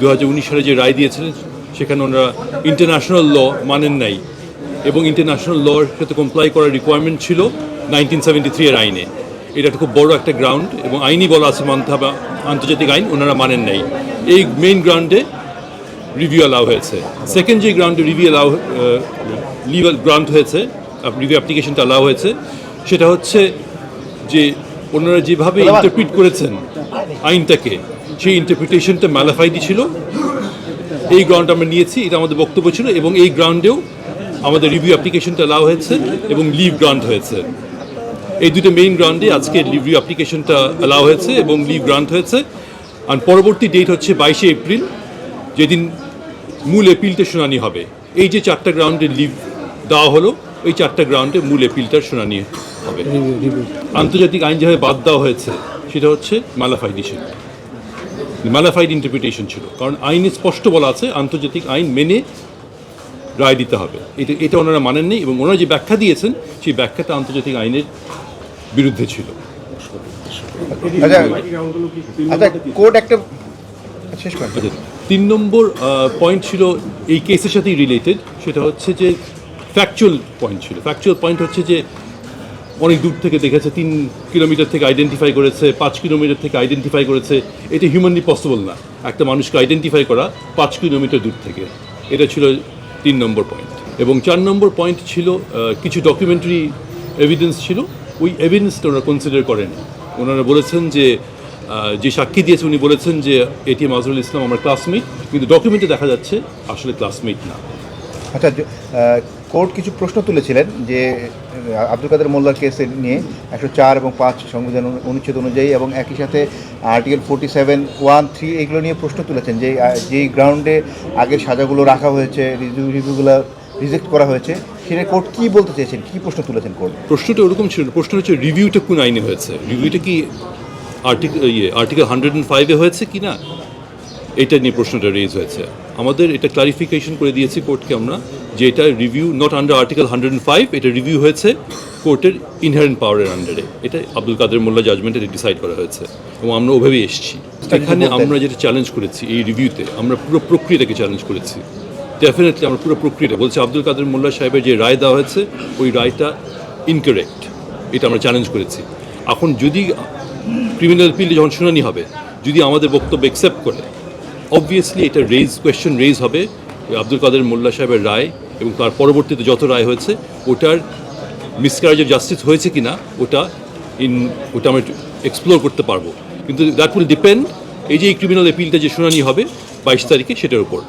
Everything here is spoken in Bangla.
2019 সালে যে রায় দিয়েছিলেন সেখানে ওনারা ইন্টারন্যাশনাল ল মানেন নাই এবং ইন্টারন্যাশনাল লর সাথে কমপ্লাই করার রিকোয়ারমেন্ট ছিল 1973 এর আইনে। এটা একটা খুব বড় একটা গ্রাউন্ড এবং আইনি বলা আছে মানতে হবে আন্তর্জাতিক আইন, ওনারা মানেন নাই। এই মেইন গ্রাউন্ডে রিভিউ অ্যালাউ হয়েছে। সেকেন্ড যে গ্রাউন্ডে রিভিউ গ্রান্ট হয়েছে, রিভিউ অ্যাপ্লিকেশনটা অ্যালাউ হয়েছে, সেটা হচ্ছে যে ওনারা যেভাবে ইন্টারপ্রিট করেছেন আইনটাকে, সেই ইন্টারপ্রিটেশনটা ম্যালাফাইডি ছিল। এই গ্রাউন্ড আমরা নিয়েছি, এটা আমাদের বক্তব্য ছিল এবং এই গ্রাউন্ডেও আমাদের রিভিউ অ্যাপ্লিকেশনটা অ্যালাউ হয়েছে এবং লিভ গ্রান্ট হয়েছে। এই দুটো মেইন গ্রাউন্ডে আজকে রিভিউ অ্যাপ্লিকেশনটা অ্যালাউ হয়েছে এবং লিভ গ্রান্ট হয়েছে। আর পরবর্তী ডেট হচ্ছে 22শে এপ্রিল, যেদিন মূল এপিলটা শুনানি হবে। এই যে 4টা গ্রাউন্ডে লিভ দেওয়া হলো, ওই 4টা গ্রাউন্ডে মূল এপিলটার শুনানি হবে। আন্তর্জাতিক আইন যেভাবে বাদ দেওয়া হয়েছে সেটা হচ্ছে ম্যালাফাইডি ছিল, ম্যালাফাইড ইন্টারপ্রিটেশন ছিল। কারণ আইনে স্পষ্ট বলা আছে আন্তর্জাতিক আইন মেনে রায় দিতে হবে। এটা ওনারা মানেন নেই এবং ওনারা যে ব্যাখ্যা দিয়েছেন সেই ব্যাখ্যাটা আন্তর্জাতিক আইনের বিরুদ্ধে ছিল। কোর্ট একটা শেষ করে 3 নম্বর পয়েন্ট ছিল এই কেসের সাথেই রিলেটেড, সেটা হচ্ছে যে ফ্যাকচুয়াল পয়েন্ট ছিল। ফ্যাকচুয়াল পয়েন্ট হচ্ছে যে অনেক দূর থেকে দেখেছে, 3 কিলোমিটার থেকে আইডেন্টিফাই করেছে, 5 কিলোমিটার থেকে আইডেন্টিফাই করেছে। এটা হিউম্যানলি পসিবল না একটা মানুষকে আইডেন্টিফাই করা 5 কিলোমিটার দূর থেকে। এটা ছিল 3 নম্বর পয়েন্ট। এবং 4 নম্বর পয়েন্ট ছিল কিছু ডকুমেন্টারি এভিডেন্স ছিল, ওই এভিডেন্সটা ওনারা কনসিডার করেন। ওনারা বলেছেন যে সাক্ষী দিয়েছে উনি বলেছেন যে এটিএম আজহারুল ইসলাম আমার ক্লাসমেট, কিন্তু ডকুমেন্টে দেখা যাচ্ছে আসলে ক্লাসমেট না। আচ্ছা, কোর্ট কিছু প্রশ্ন তুলেছিলেন যে আব্দুল কাদের মোল্লার কেস নিয়ে 104 এবং 5 সংবিধান অনুচ্ছেদ অনুযায়ী এবং একই সাথে আর্টিকেল 47, 1, 3 এগুলো নিয়ে প্রশ্ন তুলেছেন যে যেই গ্রাউন্ডে আগের সাজাগুলো রাখা হয়েছে, রিভিউগুলো রিজেক্ট করা হয়েছে, সেটা কোর্ট কী বলতে চেয়েছেন, কী প্রশ্ন তুলেছেন কোর্ট? প্রশ্নটা ওরকম ছিল না। প্রশ্ন হচ্ছে রিভিউটা কোন আইনে হয়েছে, রিভিউটা কি আর্টিকেল 105-এ হয়েছে কি না, এটা নিয়ে প্রশ্নটা রেজ হয়েছে। আমাদের এটা ক্লারিফিকেশন করে দিয়েছি কোর্টকে আমরা, যে এটা রিভিউ নট আন্ডার আর্টিকেল 105, এটা রিভিউ হয়েছে কোর্টের ইনহারেন্ট পাওয়ারের আন্ডারে। এটা আব্দুল কাদের মোল্লা জাজমেন্টে ডিসাইড করা হয়েছে এবং আমরা ওভাবেই এসেছি। এখানে আমরা যেটা চ্যালেঞ্জ করেছি এই রিভিউতে, আমরা পুরো প্রক্রিয়াটাকে চ্যালেঞ্জ করেছি। ডেফিনেটলি আমরা পুরো প্রক্রিয়াটা বলছি, আব্দুল কাদের মোল্লা সাহেবের যে রায় দেওয়া হয়েছে ওই রায়টা ইনকারেক্ট, এটা আমরা চ্যালেঞ্জ করেছি। এখন যদি ক্রিমিনাল পিলে যখন শুনানি হবে, যদি আমাদের বক্তব্য অ্যাকসেপ্ট করে, অবভিয়াসলি এটা কোয়েশ্চেন রেজ হবে আব্দুল কাদের মোল্লা সাহেবের রায় এবং তার পরবর্তীতে যত রায় হয়েছে ওটার মিসক্যারেজ অফ জাস্টিস হয়েছে কি না ওটা আমরা এক্সপ্লোর করতে পারবো। কিন্তু দ্যাট উইল ডিপেন্ড এই যে ক্রিমিনাল অ্যাপিলটা যে শুনানি হবে 22 তারিখে, সেটার উপর।